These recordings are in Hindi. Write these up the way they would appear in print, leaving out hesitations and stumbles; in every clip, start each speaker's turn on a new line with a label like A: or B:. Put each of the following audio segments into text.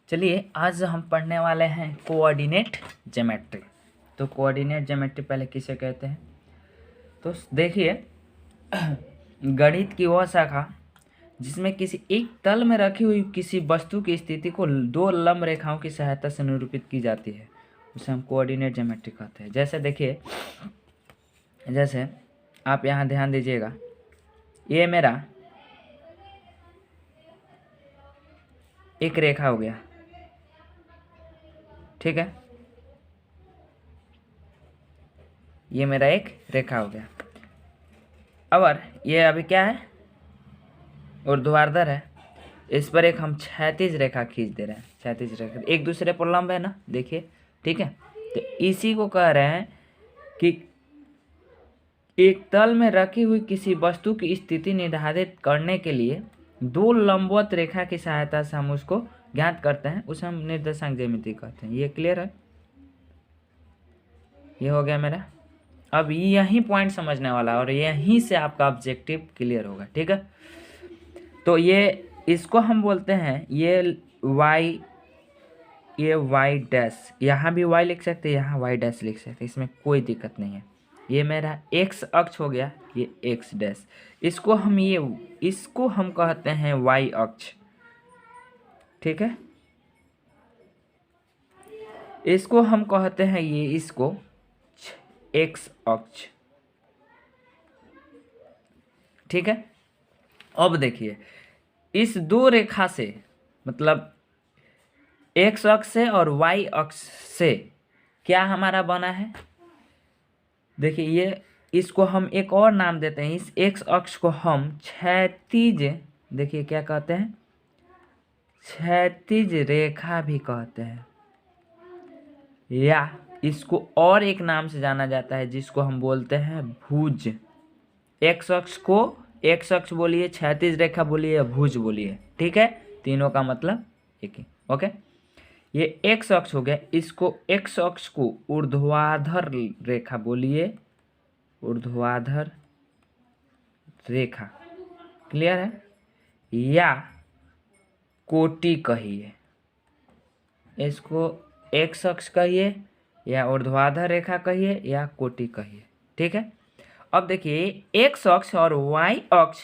A: चलिए आज हम पढ़ने वाले हैं कोऑर्डिनेट ज्योमेट्री। तो कोऑर्डिनेट ज्योमेट्री पहले किसे कहते हैं? तो देखिए, गणित की वह शाखा जिसमें किसी एक तल में रखी हुई किसी वस्तु की स्थिति को दो लंब रेखाओं की सहायता से निरूपित की जाती है, उसे हम कोऑर्डिनेट ज्योमेट्री कहते हैं। जैसे देखिए, जैसे आप यहाँ ध्यान दीजिएगा, ये मेरा एक रेखा हो गया, ठीक है, ये मेरा एक रेखा हो गया। अब ये अभी क्या है? ऊर्ध्वाधर है। इस पर एक हम क्षैतिज रेखा खींच दे रहे हैं। क्षैतिज रेखा एक दूसरे पर लंब है ना, देखिए, ठीक है। तो इसी को कह रहे हैं कि एक तल में रखी हुई किसी वस्तु की स्थिति निर्धारित करने के लिए दो लंबवत रेखा की सहायता से हम उसको ज्ञात करते हैं, उसे हम निर्देशांक ज्यामिति कहते हैं। ये क्लियर है? ये हो गया मेरा। अब यही पॉइंट समझने वाला है और यहीं से आपका ऑब्जेक्टिव क्लियर होगा, ठीक है। तो ये इसको हम बोलते हैं, ये वाई डैश, यहाँ भी वाई लिख सकते हैं, यहाँ वाई डैश लिख सकते हैं, इसमें कोई दिक्कत नहीं है। ये मेरा एक्स अक्ष हो गया, ये एक्स डैश। इसको हम कहते हैं वाई अक्ष, ठीक है। इसको हम कहते हैं इसको एक्स अक्ष, ठीक है। अब देखिए, इस दो रेखा से, मतलब एक्स अक्ष से और वाई अक्ष से क्या हमारा बना है? देखिए, इसको हम एक और नाम देते हैं। इस एक्स अक्ष को हम क्षैतिज, देखिए क्या कहते हैं, क्षैतिज रेखा भी कहते हैं, या इसको और एक नाम से जाना जाता है जिसको हम बोलते हैं भुज। एक्स अक्ष बोलिए, क्षैतिज रेखा बोलिए या भुज बोलिए, ठीक है, तीनों का मतलब एक ही। ओके, ये एक्स अक्ष हो गया, इसको एक्स अक्ष को ऊर्ध्वाधर रेखा बोलिए, ऊर्ध्वाधर रेखा, क्लियर है, या कोटि कहिए, इसको एक्स अक्ष कहिए या ऊर्ध्वाधर रेखा कहिए या कोटि कहिए, ठीक है। अब देखिए, एक्स अक्ष और वाई अक्ष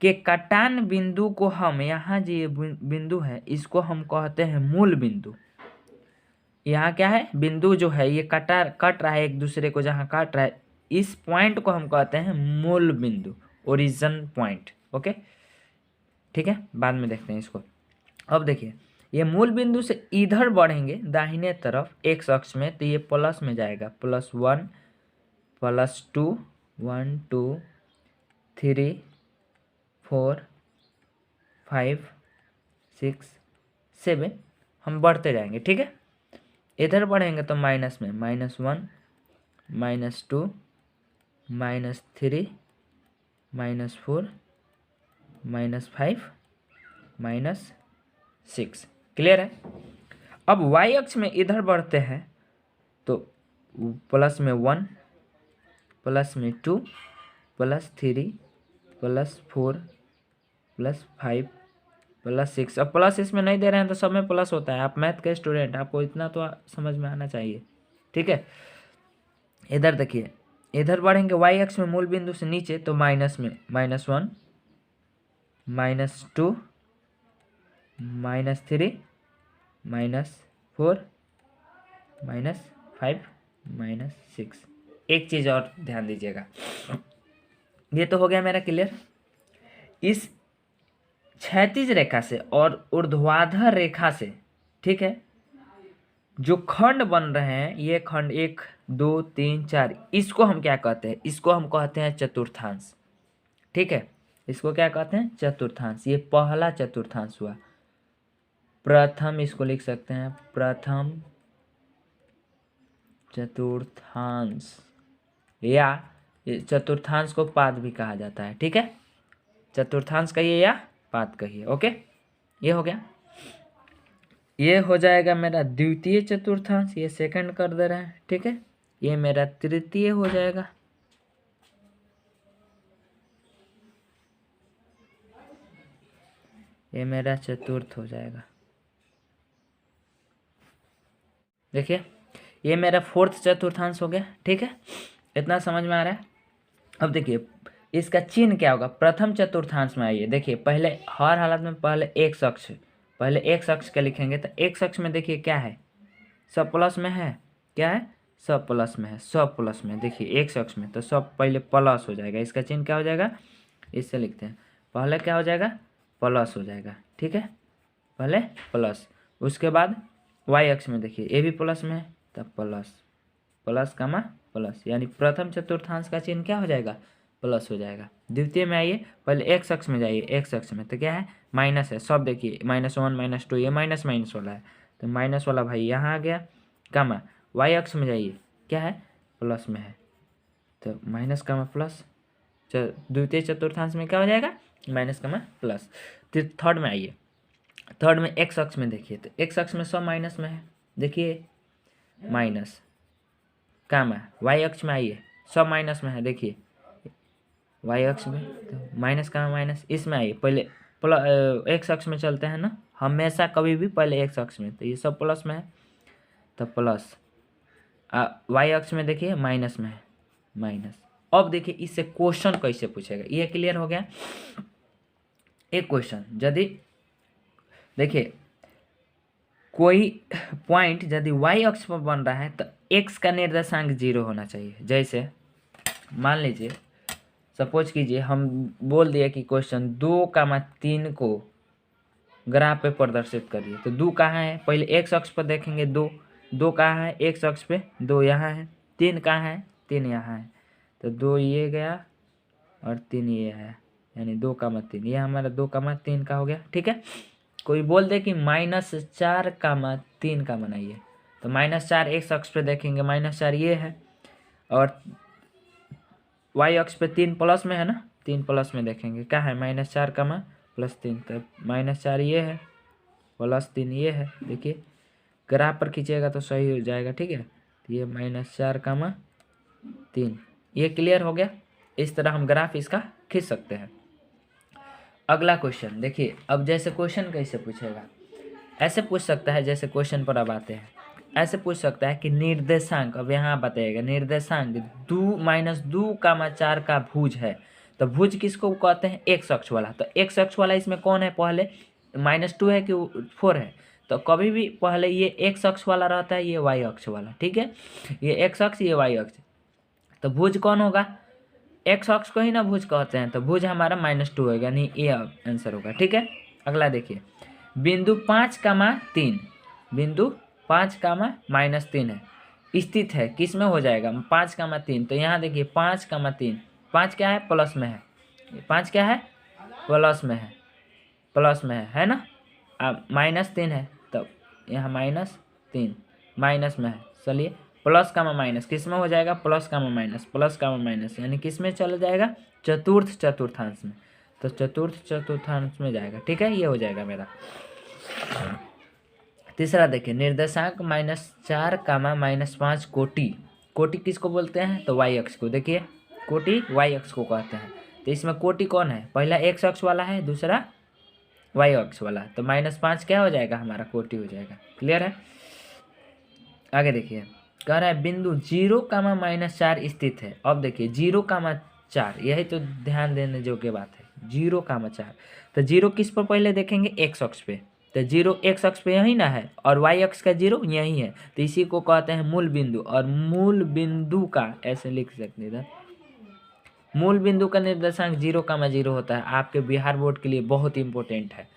A: के कटान बिंदु को हम, यहाँ जो ये बिंदु है इसको हम कहते हैं मूल बिंदु। यहाँ क्या है? बिंदु जो है ये कट रहा है एक दूसरे को, जहाँ काट रहा है, इस पॉइंट को हम कहते हैं मूल बिंदु, ओरिजिन पॉइंट। ओके, ठीक है, बाद में देखते हैं इसको। अब देखिए, ये मूल बिंदु से इधर बढ़ेंगे दाहिने तरफ एक्स अक्ष में, तो ये प्लस में जाएगा, +1 +2 1 2 3 4 5 6 7, हम बढ़ते जाएंगे, ठीक है। इधर बढ़ेंगे तो माइनस में, -1 -2 -3 -4 -5 -6, क्लियर है। अब वाई अक्ष में इधर बढ़ते हैं तो +1 +2 +3 +4 +5 +6। अब प्लस इसमें नहीं दे रहे हैं तो सब में प्लस होता है, आप मैथ के स्टूडेंट, आपको इतना तो समझ में आना चाहिए, ठीक है। इधर देखिए, इधर बढ़ेंगे वाई अक्ष में मूल बिंदु से नीचे तो माइनस में, -1 -2 -3 -4 -5 -6। एक चीज़ और ध्यान दीजिएगा, ये तो हो गया मेरा क्लियर। इस क्षैतिज रेखा से और ऊर्ध्वाधर रेखा से, ठीक है, जो खंड बन रहे हैं, ये खंड 1 2 3 4, इसको हम क्या कहते हैं? इसको हम कहते हैं चतुर्थांश, ठीक है। इसको क्या कहते हैं? चतुर्थांश। ये पहला चतुर्थांश हुआ, प्रथम इसको लिख सकते हैं, प्रथम चतुर्थांश, या चतुर्थांश को पाद भी कहा जाता है, ठीक है। चतुर्थांश कहिए या पाद कहिए, ओके। ये हो गया। ये हो जाएगा मेरा द्वितीय चतुर्थांश, ये सेकंड कर दे रहे हैं, ठीक है। ये मेरा तृतीय हो जाएगा, ये मेरा चतुर्थ हो जाएगा, देखिए ये मेरा फोर्थ चतुर्थांश हो गया, ठीक है, इतना समझ में आ रहा है। अब देखिए इसका चिन्ह क्या होगा, प्रथम चतुर्थांश में आइए, देखिए पहले हर हालत में पहले एक अक्ष, पहले एक अक्ष का लिखेंगे, तो एक अक्ष में देखिए क्या है, सब प्लस में है, क्या है, सब प्लस में है, सब प्लस में, देखिए एक अक्ष में तो सब पहले प्लस हो जाएगा, इसका चिन्ह क्या हो जाएगा, इससे लिखते हैं, पहले क्या हो जाएगा, प्लस हो जाएगा, ठीक है, पहले प्लस, उसके बाद वाई अक्ष में देखिए ये भी प्लस में है, तब प्लस प्लस कामा प्लस, यानी प्रथम चतुर्थांश का चिन्ह क्या हो जाएगा, प्लस हो जाएगा। द्वितीय में आइए, पहले एक्स अक्ष में जाइए, एक्स अक्ष में तो क्या है, माइनस है, सब देखिए -1 -2 ये माइनस माइनस वाला है, तो माइनस वाला भाई यहाँ आ गया, कामा वाई अक्ष में जाइए, क्या है, प्लस में है, तो माइनस कामा प्लस, द्वितीय चतुर्थांश में क्या हो जाएगा, माइनस कामा प्लस। थर्ड में आइए, थर्ड में एक्स अक्ष में देखिए, तो एक्स अक्ष में सब माइनस में है, देखिए माइनस, कामा वाई अक्ष में आइए, सब माइनस में है, देखिए वाई अक्ष में तो माइनस का माइनस, इसमें आइए पहले एक्स अक्ष में चलते हैं ना हमेशा, कभी भी पहले एक्स अक्ष में, तो ये सब प्लस में है, तो प्लस, वाई अक्ष में देखिए माइनस में है, माइनस। अब देखिए इससे क्वेश्चन कैसे पूछेगा, ये क्लियर हो गया। एक क्वेश्चन, यदि देखिए कोई पॉइंट यदि वाई अक्ष पर बन रहा है तो एक्स का निर्देशांक 0 होना चाहिए। जैसे मान लीजिए, सपोज कीजिए हम बोल दिए कि क्वेश्चन 2,3 को ग्राफ पे प्रदर्शित करिए, तो 2 कहाँ है, पहले एक्स अक्ष पर देखेंगे, 2 कहाँ है, एक्स अक्ष पे 2 यहाँ है, 3 कहाँ है, 3 यहाँ है, तो 2 ये गया और 3 ये है, यानी 2,3 ये हमारा 2,3 का हो गया, ठीक है। कोई बोल दे कि -4,3 का बनाइए, तो -4 एक्स अक्ष पे देखेंगे, -4 ये है, और वाई अक्ष पे 3 प्लस में है ना, 3 प्लस में देखेंगे क्या है, -4 +3, तो -4 ये है, +3 ये है, देखिए ग्राफ पर खींचिएगा तो सही हो जाएगा, ठीक है। तो ये -4,3 ये क्लियर हो गया। इस तरह हम ग्राफ इसका खींच सकते हैं। अगला क्वेश्चन देखिए, अब जैसे क्वेश्चन कैसे पूछेगा, ऐसे पूछ सकता है, जैसे क्वेश्चन पर अब आते हैं, ऐसे पूछ सकता है कि निर्देशांक, अब यहाँ बताइएगा निर्देशांक 2-2,4 का भुज है, तो भुज किसको कहते हैं, एक्स अक्ष वाला, तो एक्स अक्ष वाला इसमें कौन है, पहले -2 है कि 4 है, तो कभी भी पहले ये एक्स अक्ष वाला रहता है, ये वाई अक्ष वाला, ठीक है, ये एक्स अक्ष ये वाई अक्ष, तो भुज कौन होगा, एक्स अक्ष को ही ना भुज कहते हैं, तो भुज हमारा -2 होगा, यानी ये आंसर होगा, ठीक है। अगला देखिए, बिंदु 5,3, बिंदु 5,-3 है, स्थित है, किस में हो जाएगा, 5,3, तो यहाँ देखिए 5,3, 5 क्या है, प्लस में है, 5 क्या है, प्लस में है, प्लस में है ना, अब -3 है, तब यहाँ -3 माइनस में है, चलिए प्लस का माइनस किस में हो जाएगा, प्लस का माइनस, प्लस का माइनस, यानी किस में चला जाएगा, चतुर्थ चतुर्थांश में, तो चतुर्थ चतुर्थांश में जाएगा, ठीक है, ये हो जाएगा मेरा। तीसरा देखिए, निर्देशांक -4, -5 कोटि, कोटि किसको बोलते हैं, तो वाई अक्ष को, देखिए कोटि वाई अक्ष को कहते हैं, तो इसमें कोटि कौन है, पहला एक्स अक्ष वाला है, दूसरा वाई अक्ष वाला, तो -5 क्या हो जाएगा, हमारा कोटि हो जाएगा, क्लियर है। आगे देखिए, कह रहा है बिंदु 0,-4 स्थित है। अब देखिए 0,4, यही तो ध्यान देने योग्य बात है, 0,4, तो 0 किस पर पहले देखेंगे, एक्स अक्ष पे, तो 0 एक्स अक्ष पे यही ना है, और वाई अक्ष का 0 यही है, तो इसी को कहते हैं मूल बिंदु, और मूल बिंदु का ऐसे लिख सकते हैं, मूल बिंदु का निर्देशांक 0,0 होता है। आपके बिहार बोर्ड के लिए बहुत इंपॉर्टेंट है,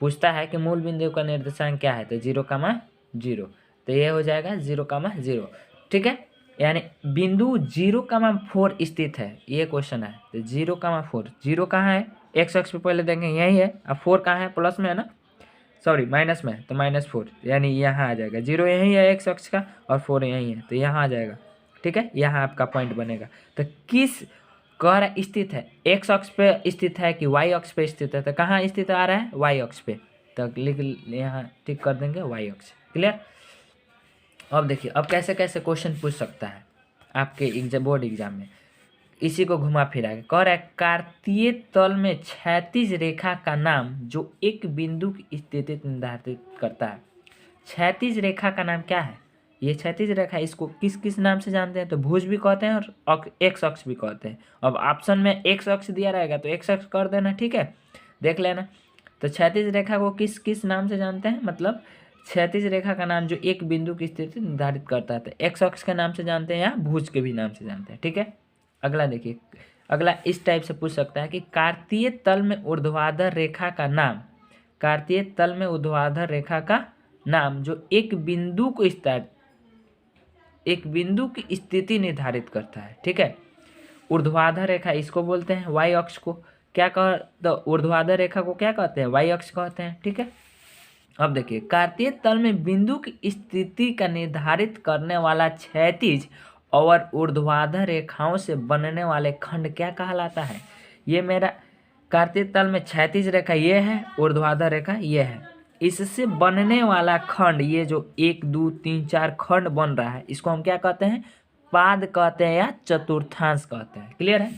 A: पूछता है कि मूल बिंदु का निर्देशांक क्या है, तो 0,0, तो ये हो जाएगा 0,0, ठीक है, यानी बिंदु 0,4 स्थित है, ये क्वेश्चन है, तो 0,4, 0 कहाँ है, एक्स अक्ष पे पहले देखेंगे यही है, अब 4 कहाँ है, प्लस में है ना, सॉरी माइनस में, तो -4, यानी यहाँ आ जाएगा, 0 यही है एक्स अक्ष का, और 4 यही है, तो यहाँ आ जाएगा, ठीक है, यहाँ आपका पॉइंट बनेगा। तो किस कह रहा स्थित है, एक्स अक्ष पे स्थित है कि वाई अक्ष पे स्थित है, तो कहाँ स्थित आ रहा है, वाई अक्ष पे, तो लिख यहाँ टिक कर देंगे वाई अक्ष, क्लियर। अब देखिए, अब कैसे कैसे क्वेश्चन पूछ सकता है आपके एग्जाम, बोर्ड एग्जाम में, इसी को घुमा फिरा के कह रहा है, कार्तीय तल में क्षैतिज रेखा का नाम जो एक बिंदु की स्थिति निर्धारित करता है। क्षैतिज रेखा का नाम क्या है, ये क्षैतिज रेखा, इसको किस किस नाम से जानते हैं? तो भुज भी कहते हैं और एक्स अक्ष भी कहते हैं। अब ऑप्शन में एक्स अक्ष दिया रहेगा तो एक्स अक्ष कर देना, ठीक है, देख लेना। तो क्षैतिज रेखा को किस किस नाम से जानते हैं? मतलब क्षैतिज रेखा का नाम जो एक बिंदु की स्थिति निर्धारित करता है, तो एक्स अक्ष के नाम से जानते हैं या भुज के भी नाम से जानते हैं, ठीक है। अगला देखिए, अगला इस टाइप से पूछ सकता है कि कार्तीय तल में ऊर्ध्वाधर रेखा का नाम, कार्तीय तल में ऊर्ध्वाधर रेखा का नाम जो एक बिंदु की स्थिति निर्धारित करता है, ठीक है। ऊर्ध्वाधर रेखा इसको बोलते हैं, वाई अक्ष को क्या कह, तो ऊर्ध्वाधर रेखा को क्या कहते हैं? वाई अक्ष कहते हैं, ठीक है। अब देखिए, कार्तीय तल में बिंदु की स्थिति का निर्धारित करने वाला क्षैतिज और ऊर्ध्वाधर रेखाओं से बनने वाले खंड क्या कहलाता है? ये मेरा कार्तीय तल में क्षैतिज रेखा ये है, ऊर्ध्वाधर रेखा ये है, इससे बनने वाला खंड, ये जो 1 2 3 4 खंड बन रहा है, इसको हम क्या कहते हैं? पाद कहते हैं या चतुर्थांश कहते हैं। क्लियर है?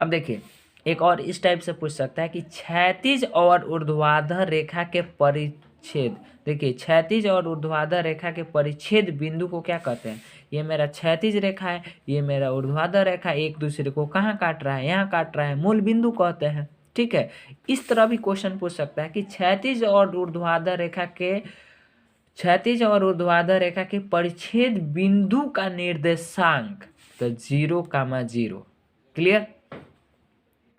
A: अब देखिए, एक और इस टाइप से पूछ सकता है कि क्षैतिज और ऊर्ध्वाधर रेखा के परिच्छेद, देखिए क्षैतिज और ऊर्ध्वाधर रेखा के परिच्छेद बिंदु को क्या कहते हैं? ये मेरा क्षैतिज रेखा है, ये मेरा ऊर्ध्वाधर रेखा, एक दूसरे को कहाँ काट रहा है? यहाँ काट रहा है, मूल बिंदु कहते हैं, ठीक है। इस तरह भी क्वेश्चन पूछ सकता है कि क्षैतिज और ऊर्ध्वाधर रेखा के परिच्छेद बिंदु का निर्देशांक, तो 0, 0। क्लियर?